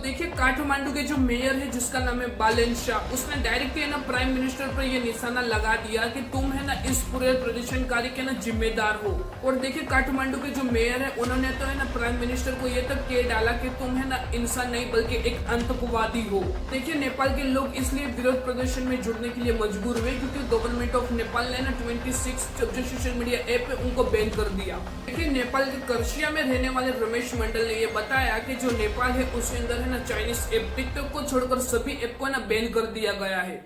देखिए काठमांडू के जो मेयर है जिसका नाम है बालन शाह, उसने डायरेक्टली है ना प्राइम मिनिस्टर पर ये निशाना लगा दिया कि तुम है ना इस पूरे प्रदर्शनकारी के ना जिम्मेदार हो। और देखिए काठमांडू के जो मेयर है उन्होंने तो है ना प्राइम मिनिस्टर को ये तक कह डाला कि तुम है ना इंसान नहीं बल्कि एक आतंकवादी हो। देखिए नेपाल के लोग इसलिए विरोध प्रदर्शन में जुड़ने के लिए मजबूर हुए क्योंकि गवर्नमेंट ऑफ नेपाल ने ना 26 जो सोशल मीडिया ऐप है उनको बैन कर दिया। देखिए नेपाल के कर्सिया में रहने वाले रमेश मंडल ने ये बताया कि जो नेपाल है उसके अंदर है ना चाइनीज ऐप टिकटॉक को छोड़कर सभी ऐप को ना बैन कर दिया गया है।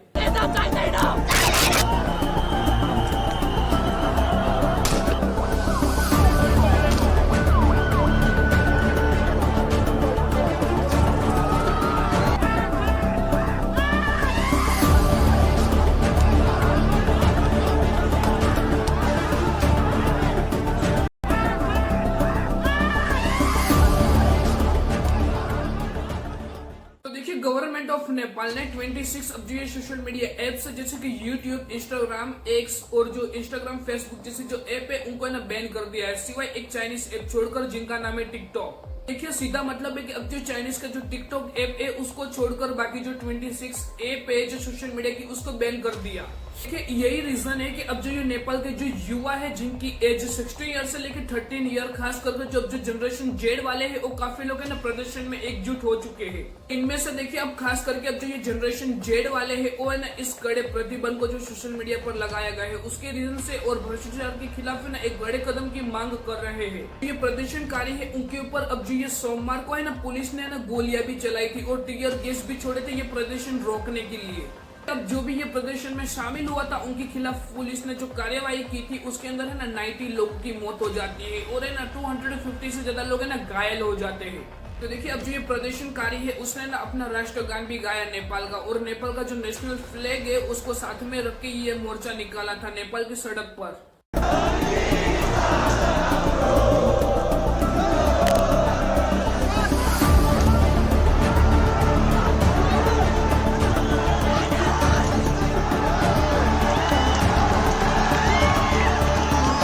गवर्नमेंट ऑफ नेपाल ने 26 अब जो ये सोशल मीडिया एप्स जैसे कि यूट्यूब, इंस्टाग्राम, एक्स और जो इंस्टाग्राम, फेसबुक जैसे जो ऐप है उनको ना बैन कर दिया है, सिवाय एक चाइनीज ऐप छोड़कर जिनका नाम है टिकटॉक। देखिए सीधा मतलब है कि अब जो चाइनीज का जो टिकटॉक ऐप है उसको छोड़कर बाकी जो 26 ऐप है जो सोशल मीडिया की उसको बैन कर दिया। देखिए यही रीजन है कि अब जो ये नेपाल के जो युवा है जिनकी एज 16 ईयर से लेकर 13 ईयर, खास करके जो जनरेशन जेड वाले हैं वो काफी लोग है ना प्रदर्शन में एकजुट हो चुके हैं। इनमें से देखिए अब खास करके अब जो ये जनरेशन जेड वाले हैं वो है ना इस कड़े प्रतिबंध को जो सोशल मीडिया पर लगाया गया है उसके रीजन से और भ्रष्टाचार के खिलाफ है ना एक बड़े कदम की मांग कर रहे हैं। ये प्रदर्शनकारी है उनके ऊपर अब जो ये सोमवार को है ना पुलिस ने ना गोलियां भी चलाई थी और टीयर गैस भी छोड़े थे ये प्रदर्शन रोकने के लिए। अब जो भी ये प्रदर्शन में शामिल हुआ था उनके खिलाफ पुलिस ने जो कार्यवाही की थी उसके अंदर है ना 90 लोगों की मौत हो जाती है और है ना 250 से ज्यादा लोग है ना घायल हो जाते हैं। तो देखिए अब जो ये प्रदर्शनकारी है उसने ना अपना राष्ट्रगान भी गाया नेपाल का, और नेपाल का जो नेशनल फ्लैग है उसको साथ में रख के ये मोर्चा निकाला था नेपाल की सड़क पर।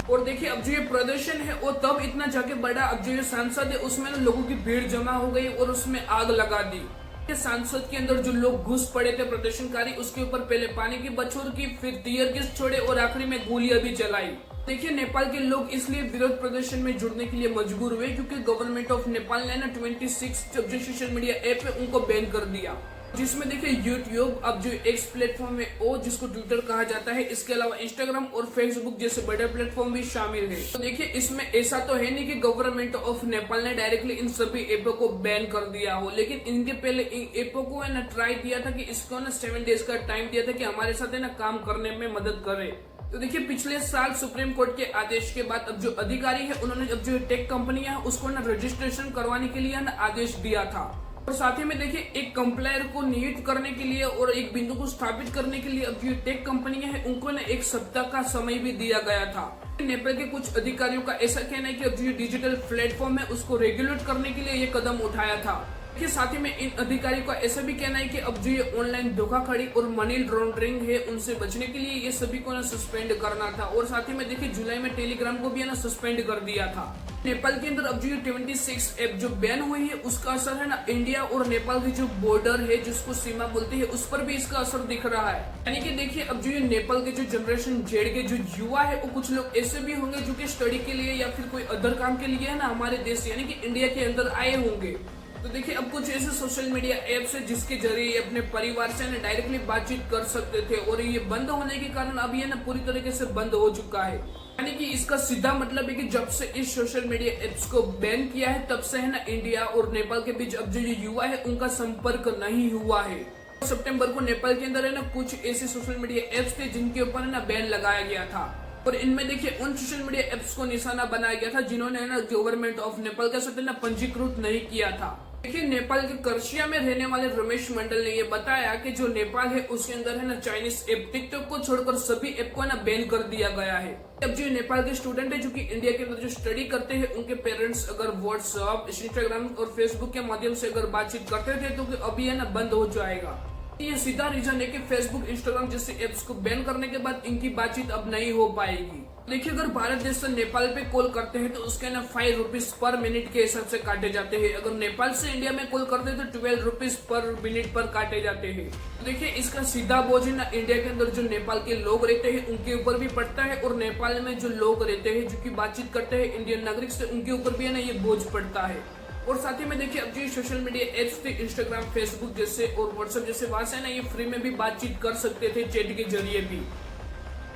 और देखिए अब जो ये प्रदर्शन है वो तब इतना जाके बढ़ा अब जो ये सांसद है उसमें ना लोगों की भीड़ जमा हो गई और उसमें आग लगा दी। सांसद के अंदर जो लोग घुस पड़े थे प्रदर्शनकारी उसके ऊपर पहले पानी की बछोर की, फिर टीयर गैस छोड़े और आखिरी में गोलियां भी चलाई। देखिए नेपाल के लोग इसलिए विरोध प्रदर्शन में जुड़ने के लिए मजबूर हुए क्योंकि गवर्नमेंट ऑफ नेपाल ने ना 26 जो सोशल मीडिया ऐप है उनको बैन कर दिया, जिसमें देखिए यूट्यूब अब जो एक्स प्लेटफॉर्म है वो जिसको ट्विटर कहा जाता है, इसके अलावा इंस्टाग्राम और फेसबुक जैसे बड़े प्लेटफॉर्म भी शामिल है। तो देखिए इसमें ऐसा तो है नहीं कि गवर्नमेंट ऑफ नेपाल ने डायरेक्टली इन सभी ऐपों को बैन कर दिया हो, लेकिन इनके पहले इन ऐपों को है ना ट्राई किया था कि इसको ना 7 डेज का टाइम दिया था कि हमारे साथ है ना काम करने में मदद करे। तो देखिए पिछले साल सुप्रीम कोर्ट के आदेश के बाद अब जो अधिकारी है उन्होंने अब जो टेक कंपनियां है उसको ना रजिस्ट्रेशन करवाने के लिए ना आदेश दिया था। और साथ ही में देखिए एक कंप्लायर को नियुक्त करने के लिए और एक बिंदु को स्थापित करने के लिए अब जो टेक कंपनियां हैं उनको ना 1 सप्ताह का समय भी दिया गया था। नेपाल के कुछ अधिकारियों का ऐसा कहना है कि अब जो डिजिटल प्लेटफॉर्म है उसको रेगुलेट करने के लिए ये कदम उठाया था। साथ ही में इन अधिकारियों का ऐसा भी कहना है कि अब जो ये ऑनलाइन धोखाधड़ी और मनी लॉन्ड्रिंग है उनसे बचने के लिए ये सभी को ना सस्पेंड करना था। और साथ ही में देखिए जुलाई में टेलीग्राम को भी है ना सस्पेंड कर दिया था। नेपाल के अंदर अब जो ये 26 ऐप जो बैन हुई है उसका असर है ना इंडिया और नेपाल की जो बॉर्डर है जिसको सीमा बोलते हैं उस पर भी इसका असर दिख रहा है। यानी कि देखिए अब जो ये नेपाल के जो जनरेशन जेड के जो युवा है वो कुछ लोग ऐसे भी होंगे जो कि स्टडी के लिए या फिर कोई अदर काम के लिए है ना हमारे देश यानी कि इंडिया के अंदर आए होंगे। तो देखिए अब कुछ ऐसे सोशल मीडिया ऐप्स है जिसके जरिए अपने परिवार से ना डायरेक्टली बातचीत कर सकते थे और ये बंद होने के कारण अब ये ना पूरी तरीके से बंद हो चुका है। यानी कि इसका सीधा मतलब है कि जब से इस सोशल मीडिया ऐप्स को बैन किया है तब से है ना इंडिया और नेपाल के बीच अब जो ये युवा है उनका संपर्क नहीं हुआ है। सितंबर को नेपाल के अंदर है ना कुछ ऐसे सोशल मीडिया ऐप्स थे जिनके ऊपर है ना बैन लगाया गया था और इनमें देखिए उन सोशल मीडिया ऐप्स को निशाना बनाया गया था जिन्होंने ना गवर्नमेंट ऑफ नेपाल के साथ ना पंजीकृत नहीं किया था। देखिए नेपाल के कर्सिया में रहने वाले रमेश मंडल ने ये बताया कि जो नेपाल है उसके अंदर है ना चाइनीज ऐप टिकटॉक को छोड़कर सभी ऐप को ना बैन कर दिया गया है। अब जो नेपाल के स्टूडेंट है जो कि इंडिया के अंदर जो स्टडी करते हैं उनके पेरेंट्स अगर व्हाट्सएप, इंस्टाग्राम और फेसबुक के माध्यम से अगर बातचीत करते थे तो अभी है ना बंद हो जाएगा। ये सीधा रीजन है कि फेसबुक, इंस्टाग्राम जैसे ऐप्स को बैन करने के बाद इनकी बातचीत अब नहीं हो पाएगी। देखिए, अगर भारत देश से नेपाल पे कॉल करते हैं तो उसके ना 5 रुपीज पर मिनट के हिसाब से काटे जाते हैं। अगर नेपाल से इंडिया में कॉल करते हैं तो 12 रुपीज पर मिनट पर काटे जाते हैं। देखिए, इसका सीधा बोझ ना इंडिया के अंदर जो नेपाल के लोग रहते हैं उनके ऊपर भी पड़ता है, और नेपाल में जो लोग रहते हैं जो की बातचीत करते हैं इंडियन नागरिक से, उनके ऊपर भी है ना ये बोझ पड़ता है। और साथ ही में देखिए, अब जो सोशल मीडिया एप्स थे इंस्टाग्राम, फेसबुक जैसे और व्हाट्सएप जैसे, वहां से ना ये फ्री में भी बातचीत कर सकते थे, चैट के जरिए भी।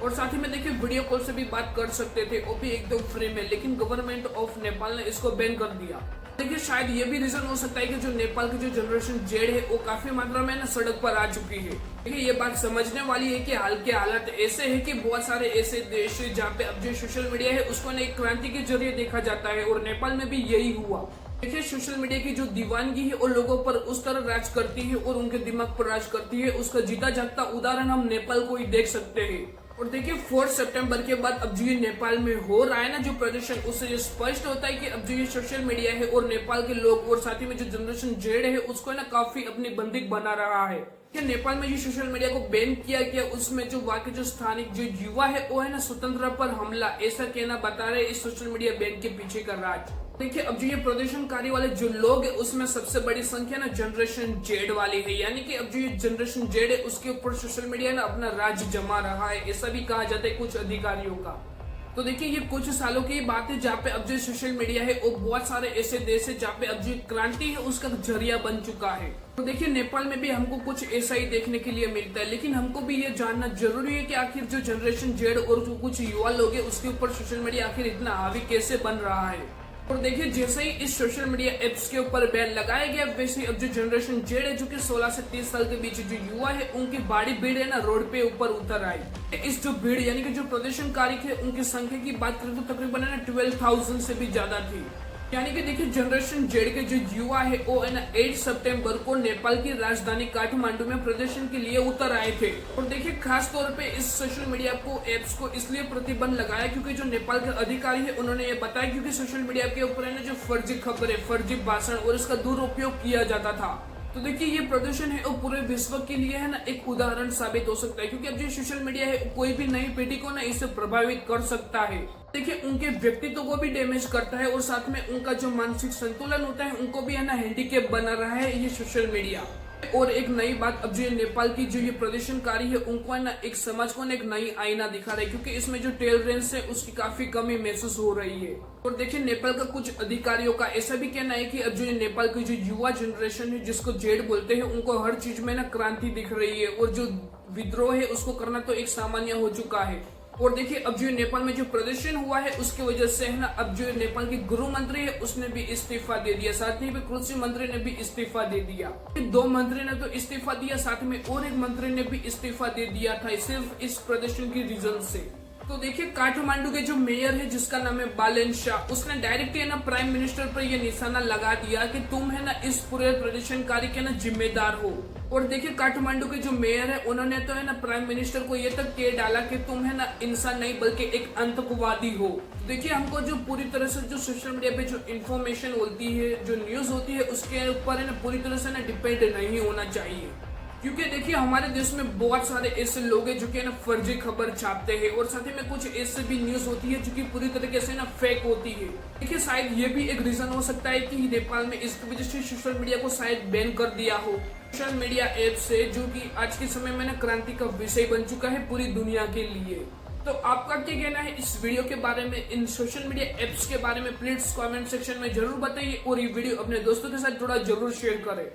और साथ ही में देखिए, वीडियो कॉल से भी बात कर सकते थे, वो भी एकदम फ्री में। लेकिन गवर्नमेंट ऑफ नेपाल ने इसको बैन कर दिया। देखिए, शायद ये भी रीजन हो सकता है कि जो नेपाल की जो जनरेशन जेड है वो काफी मात्रा में ना सड़क पर आ चुकी है। देखिए, ये बात समझने वाली है कि हाल के हालात ऐसे है कि बहुत सारे ऐसे देश है जहाँ पे अब जो सोशल मीडिया है उसको ना एक क्रांति के जरिए देखा जाता है, और नेपाल में भी यही हुआ। देखिए, सोशल मीडिया की जो दीवानगी है वो लोगों पर उस तरह राज करती है और उनके दिमाग पर राज करती है, उसका जीता जागता उदाहरण हम नेपाल को ही देख सकते हैं। और देखिए, 4 सितंबर के बाद अब जो ये नेपाल में हो रहा है ना जो प्रदर्शन, उससे ये स्पष्ट होता है कि अब जो ये सोशल मीडिया है और नेपाल के लोग और साथ ही में जो जनरेशन जेड है उसको ना काफी अपनी बंदिक बना रहा है। कि नेपाल में जो सोशल मीडिया को बैन किया गया उसमें जो वहाँ के जो स्थानिक जो युवा है वो है ना स्वतंत्रता पर हमला, ऐसा कहना बता रहे इस सोशल मीडिया बैन के पीछे का राज। देखिए, अब जो ये प्रदर्शनकारी वाले जो लोग है उसमें सबसे बड़ी संख्या ना जनरेशन जेड वाली है, यानी कि अब जो ये जनरेशन जेड है उसके ऊपर सोशल मीडिया ना अपना राज जमा रहा है, ऐसा भी कहा जाता है कुछ अधिकारियों का। तो देखिए, ये कुछ सालों की बात है जहाँ पे अब जो सोशल मीडिया है वो बहुत सारे ऐसे देश है जहाँ पे अब जो क्रांति है उसका जरिया बन चुका है। तो देखिए, नेपाल में भी हमको कुछ ऐसा ही देखने के लिए मिलता है, लेकिन हमको भी ये जानना जरूरी है कि आखिर जो जनरेशन जेड और जो कुछ युवा लोग है उसके ऊपर सोशल मीडिया आखिर इतना हावी कैसे बन रहा है। और देखिए, जैसे ही इस सोशल मीडिया एप्स के ऊपर बैन लगाया गया, वैसे ही अब जो जनरेशन जेड है जो कि 16 से 30 साल के बीच जो युवा है उनकी बड़ी भीड़ है ना रोड पे ऊपर उतर आई। इस जो भीड़ यानी कि जो प्रदर्शनकारी थे उनकी संख्या की बात करें तो तकरीबन ना 12,000 से भी ज्यादा थी। यानी कि देखिए, जनरेशन जेड के जो युवा है वो है ना 8 सितंबर को नेपाल की राजधानी काठमांडू में प्रदर्शन के लिए उतर आए थे। और देखिए, खास तौर पे इस सोशल मीडिया को एप्स को इसलिए प्रतिबंध लगाया क्योंकि जो नेपाल के अधिकारी है उन्होंने ये बताया क्योंकि सोशल मीडिया के ऊपर है ना जो फर्जी खबरें, फर्जी भाषण और इसका दुरुपयोग किया जाता था। तो देखिए, ये प्रदर्शन है वो पूरे विश्व के लिए है ना एक उदाहरण साबित हो सकता है, क्योंकि अब जो सोशल मीडिया है कोई भी नई पीढ़ी को ना इससे प्रभावित कर सकता है। देखिए, उनके व्यक्तित्व को भी डैमेज करता है और साथ में उनका जो मानसिक संतुलन होता है उनको भी है ना हैंडीकैप बना रहा है ये सोशल मीडिया। और एक नई बात, अब जो नेपाल की जो ये प्रदर्शनकारी है उनको है ना एक समाज को ना एक नई आईना दिखा रहा है, क्योंकि इसमें जो टॉलरेंस है उसकी काफी कमी महसूस हो रही है। और देखिए, नेपाल का कुछ अधिकारियों का ऐसा भी कहना है कि अब जो नेपाल की जो युवा जनरेशन है जिसको जेड बोलते हैं उनको हर चीज में ना क्रांति दिख रही है, और जो विद्रोह है उसको करना तो एक सामान्य हो चुका है। और देखिए, अब जो नेपाल में जो प्रदर्शन हुआ है उसकी वजह से है ना अब जो नेपाल की गृह मंत्री है उसने भी इस्तीफा दे दिया, साथ ही में कृषि मंत्री ने भी इस्तीफा दे दिया। 2 मंत्री ने तो इस्तीफा दिया, साथ में और एक मंत्री ने भी इस्तीफा दे दिया था सिर्फ इस प्रदर्शन की रीजन से। तो देखिए, काठमांडू के जो मेयर है जिसका नाम है बालेन शाह, उसने डायरेक्ट है ना प्राइम मिनिस्टर पर यह निशाना लगा दिया कि तुम है ना इस पूरे प्रदर्शनकारी के ना जिम्मेदार हो। और देखिए, काठमांडू के जो मेयर है उन्होंने तो है ना प्राइम मिनिस्टर को ये तक कह डाला कि तुम है ना इंसान नहीं बल्कि एक आतंकवादी हो। देखिए, हमको जो पूरी तरह से जो सोशल मीडिया पे जो इन्फॉर्मेशन होती है, जो न्यूज होती है उसके ऊपर है ना पूरी तरह से ना डिपेंड नहीं होना चाहिए, क्योंकि देखिए, हमारे देश में बहुत सारे ऐसे लोग हैं जो कि ना फर्जी खबर छापते हैं, और साथ ही में कुछ ऐसे भी न्यूज होती है जो कि पूरी तरीके से ना फेक होती है। देखिए, शायद ये भी एक रीजन हो सकता है कि नेपाल में इसकी वजह से सोशल मीडिया को शायद बैन कर दिया हो। सोशल मीडिया ऐप से जो कि आज के समय में ना क्रांति का विषय बन चुका है पूरी दुनिया के लिए। तो आपका क्या कहना है इस वीडियो के बारे में, इन सोशल मीडिया एप्स के बारे में? प्लीज कमेंट सेक्शन में जरूर बताइए, और ये वीडियो अपने दोस्तों के साथ थोड़ा जरूर शेयर करें।